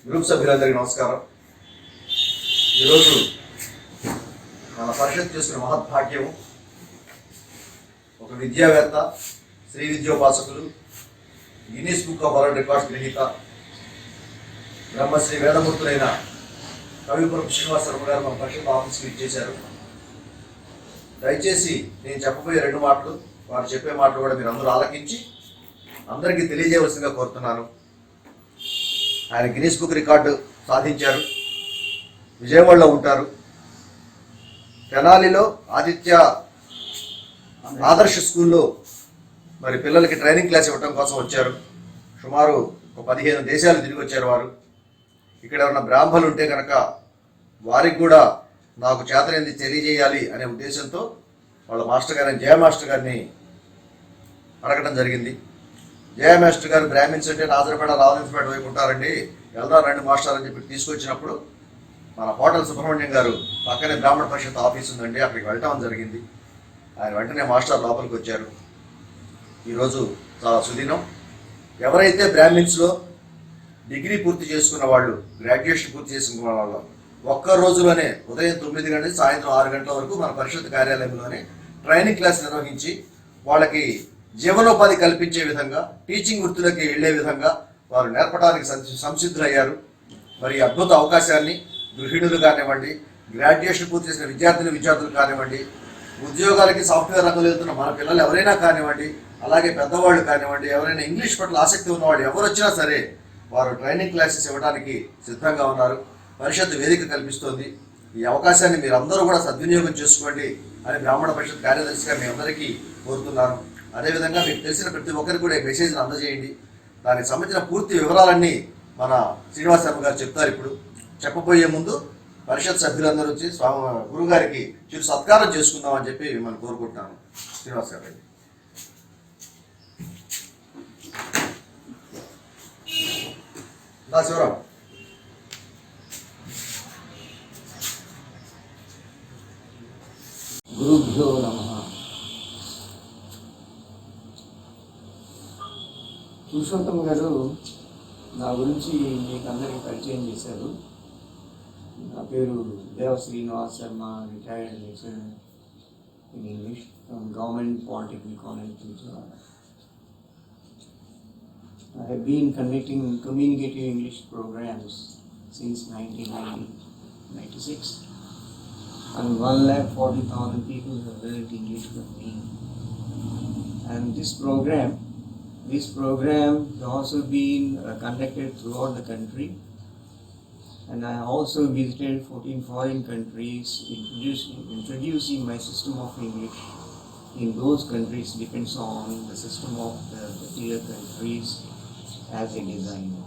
Group సభ్యులందరికీ నమస్కారం. ఈరోజు మన పరిషత్ చేసిన మహద్భాగ్యము, ఒక విద్యావేత్త, శ్రీ విద్యోపాసకులు, Guinness book of world records గ్రహీత, బ్రహ్మశ్రీ వేదమూర్తులైన కవిపురం శ్రీనివాస శర్మ గారు మన పరిషత్ ఆఫీస్కి ఇచ్చేశారు. దయచేసి నేను చెప్పబోయే రెండు మాటలు, వారు చెప్పే మాటలు కూడా మీరు అందరూ ఆలకించి అందరికీ తెలియజేయవలసిందిగా కోరుతున్నాను. ఆయన గిన్నీస్ బుక్ రికార్డు సాధించారు. విజయవాడలో ఉంటారు. తెనాలిలో ఆదిత్య ఆదర్శ స్కూల్లో మరి పిల్లలకి ట్రైనింగ్ క్లాస్ ఇవ్వడం కోసం వచ్చారు. సుమారు ఒక 15 దేశాలు తిరిగి వచ్చారు వారు. ఇక్కడ ఉన్న బ్రాహ్మణులు ఉంటే కనుక వారికి కూడా నాకు చేతనైంది తెలియజేయాలి అనే ఉద్దేశంతో వాళ్ళ మాస్టర్ గారిని, జయ మాస్టర్ గారిని అడగడం జరిగింది. జయ మాస్టర్ గారు బ్రాహ్మిన్స్ అంటే నాజరపేట, రావణపేట వైపు ఉంటారండి, వెళ్దాం రండి మాస్టర్ అని చెప్పి తీసుకొచ్చినప్పుడు మన హోటల్ సుబ్రహ్మణ్యం గారు పక్కనే బ్రాహ్మణ పరిషత్ ఆఫీస్ ఉందండి, అక్కడికి వెళ్ళటం జరిగింది. ఆయన వెంటనే మాస్టర్ లోపలికి వచ్చారు. ఈరోజు చాలా సుదినం. ఎవరైతే బ్రాహ్మిన్స్లో డిగ్రీ పూర్తి చేసుకున్న వాళ్ళు, గ్రాడ్యుయేషన్ పూర్తి చేసుకున్న వాళ్ళు ఒక్క రోజులోనే ఉదయం 9 గంటల నుంచి సాయంత్రం 6 గంటల వరకు మన పరిషత్ కార్యాలయంలోనే ట్రైనింగ్ క్లాస్ నిర్వహించి వాళ్ళకి జీవనోపాధి కల్పించే విధంగా, టీచింగ్ వృత్తిలోకి వెళ్లే విధంగా వారు నేర్పడానికి సంసిద్ధులయ్యారు. మరి అద్భుత అవకాశాన్ని గృహిణులు కానివ్వండి, గ్రాడ్యుయేషన్ పూర్తి చేసిన విద్యార్థులు కానివ్వండి, ఉద్యోగాలకి సాఫ్ట్వేర్ రంగంలో వెళ్తున్న మన పిల్లలు ఎవరైనా కానివ్వండి, అలాగే పెద్దవాళ్ళు కానివ్వండి, ఎవరైనా ఇంగ్లీష్ పట్ల ఆసక్తి ఉన్నవాళ్ళు ఎవరు వచ్చినా సరే వారు ట్రైనింగ్ క్లాసెస్ ఇవ్వడానికి సిద్ధంగా ఉన్నారు. పరిషత్ వేదిక కల్పిస్తోంది. ఈ అవకాశాన్ని మీరు అందరూ కూడా సద్వినియోగం చేసుకోండి అని బ్రాహ్మణ పరిషత్ కార్యదర్శిగా మీ అందరికీ కోరుతున్నాను. అదేవిధంగా మీకు తెలిసిన ప్రతి ఒక్కరికి కూడా ఈ మెసేజ్ని అందజేయండి. దానికి సంబంధించిన పూర్తి వివరాలన్నీ మన శ్రీనివాస శర్మ గారు చెప్తారు. ఇప్పుడు చెప్పబోయే ముందు పరిషత్ సభ్యులందరూ వచ్చి గురువు గారికి చిరు సత్కారం చేసుకుందాం అని చెప్పి మనం కోరుకుంటున్నాను. శ్రీనివాస గారు శివరాం. గురుభ్యో నమః. పురుషోత్తమ్ గారు నా గురించి మీకు అందరికీ పరిచయం చేశారు. నా పేరు దేవ Srinivas Sharma, retired lecturer in English from government polytechnic college Vijayawada. I have been conducting communicative English programs since 1996, and 1,40,000 people have learned English from me. And this program has also been conducted throughout the country, and I also visited 14 foreign countries, introducing my system of English in those countries depends on the system of the particular countries as a designer.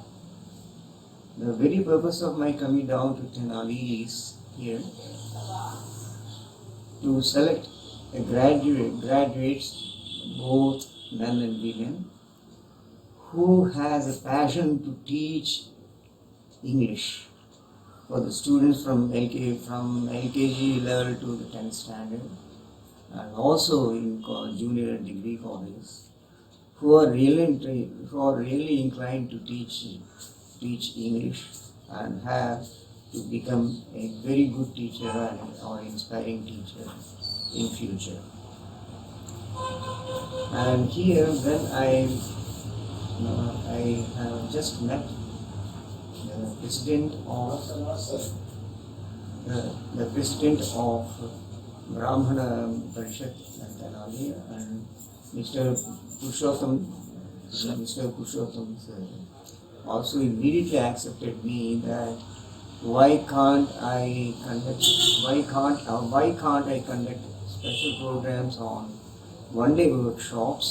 The very purpose of my coming down to Tenali is here to select graduates, both men and women, who has a passion to teach English for the students from LKG level to the 10th standard, and also in junior and degree colleges, who are really inclined to teach English and have to become a very good teacher or inspiring teacher in future. And here, when I have just met the president of Brahmana Parishad Tenali, and Mr. Purushottam sir also immediately accepted me that why can't I conduct special programs on one-day workshops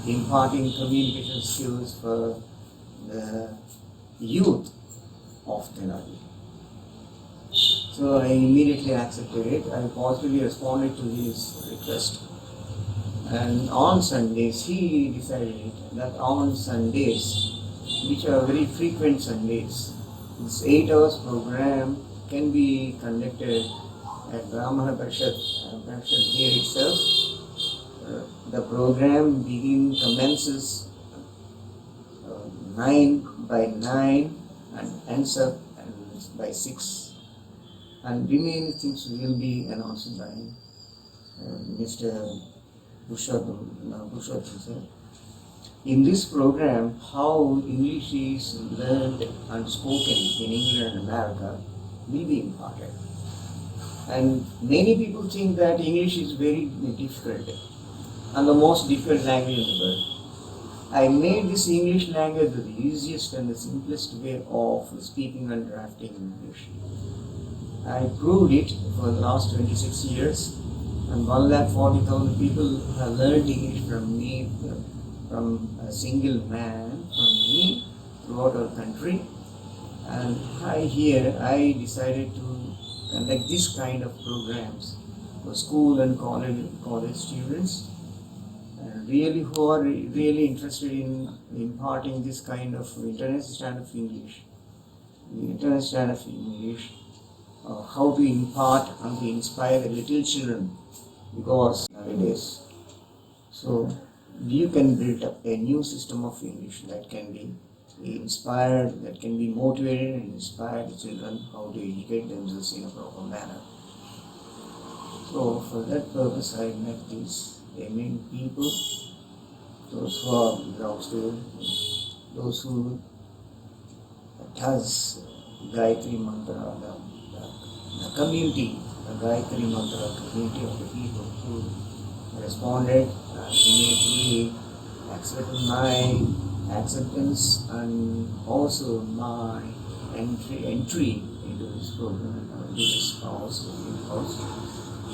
imparting communication skills for the youth of Tenali. So I immediately accepted it. I positively responded to his request. And on Sundays, he decided that on Sundays, which are very frequent Sundays, this 8 hours program can be conducted at Brahmana Parishad here itself. The program commences 9 by 9 and answer and by 6. And remaining things will be announced by Mr. Purushottam sir. In this program, how English is learned and spoken in England and America will be imparted. And many people think that English is very difficult and the most difficult language in the world. I made this English language the easiest and the simplest way of speaking and drafting English. I proved it for the last 26 years, and 140,000 people have learned English from me, from a single man, from me, throughout our country. And I decided to conduct this kind of programs for school and college students, and really who are really interested in imparting this kind of international standard of English. The international standard of English, how to impart and to inspire the little children, because nowadays, so you can build up a new system of English that can be inspired, that can be motivated and inspire the children how to educate themselves in a proper manner. So for that purpose I met these aiming people, those who are belongs to, those who does Gayatri Mantra, the community, the Gayatri Mantra community of the people who responded and immediately accepted my acceptance and also my entry into this program, into this house,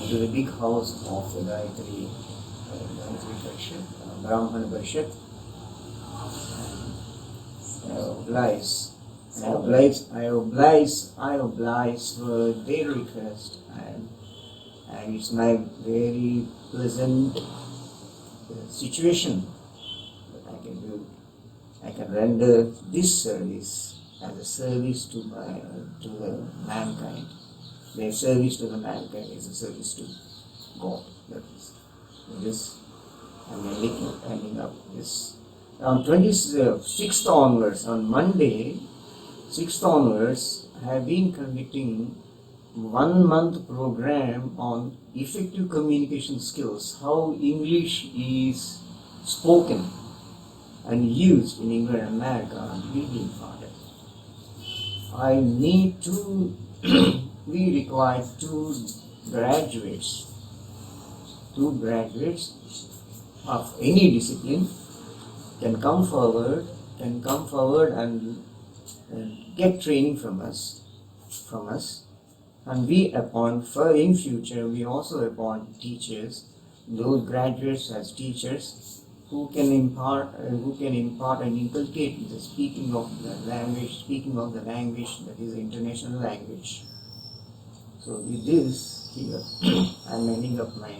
into the big house of the Gayatri Parishad, Brahmana Parishad. I oblige for their request, and it's my very pleasant situation that I can do. I can render this service as a service to the mankind. Their service to the mankind is a service to God. That is this. I'm ending up this. On 26th onwards, on Monday, 6th onwards, I have been conducting 1 month program on effective communication skills, how English is spoken and used in England and America, and will be imparted. We require two graduates of any discipline can come forward and get training from us, and we appoint in future we also appoint teachers, those graduates as teachers who can impart and inculcate the speaking of the language that is the international language. So with this here, I'm ending up my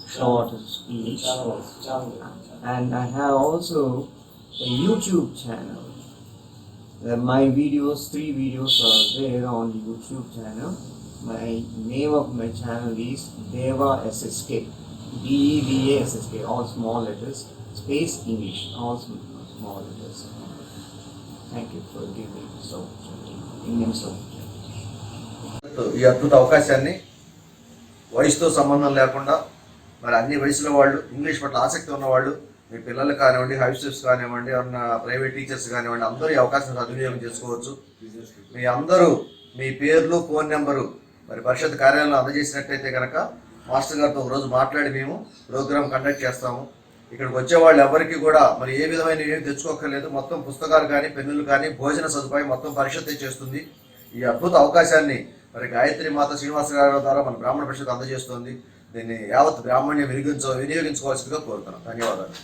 short speech. And I have also a YouTube channel. My videos, 3 videos are there on YouTube channel. My name of my channel is Deva SSK, DEVA SSK, all small letters, space English, all small letters. Thank you for giving me this opportunity, immense opportunity. ఈ అద్భుత అవకాశాన్ని వయసుతో సంబంధం లేకుండా మరి అన్ని వయసుల వాళ్ళు, ఇంగ్లీష్ పట్ల ఆసక్తి ఉన్నవాళ్ళు, మీ పిల్లలు కానివ్వండి, హౌస్ వైఫ్స్ కానివ్వండి, ఏమన్నా ప్రైవేట్ టీచర్స్ కానివ్వండి, అందరూ ఈ అవకాశం సద్వినియోగం చేసుకోవచ్చు. మీ అందరూ మీ పేర్లు, ఫోన్ నెంబరు మరి పరిషత్ కార్యాలయంలో అందజేసినట్టయితే కనుక మాస్టర్ గారితో ఒకరోజు మాట్లాడి మేము ప్రోగ్రామ్ కండక్ట్ చేస్తాము. ఇక్కడికి వచ్చే వాళ్ళు ఎవరికి కూడా మరి ఏ విధమైన ఏమి తెచ్చుకోక్కర్లేదు. మొత్తం పుస్తకాలు కానీ, పెన్నులు కానీ, భోజన సదుపాయం మొత్తం పరిషత్తే చేస్తుంది. ఈ అద్భుత అవకాశాన్ని మరి గాయత్రి మాత శ్రీనివాస గారి ద్వారా మన బ్రాహ్మణ పరిషత్ అందజేస్తుంది. దీన్ని యావత్ బ్రాహ్మణ్యం వినియోగించుకోవాల్సిందిగా కోరుతున్నాను. ధన్యవాదాలు.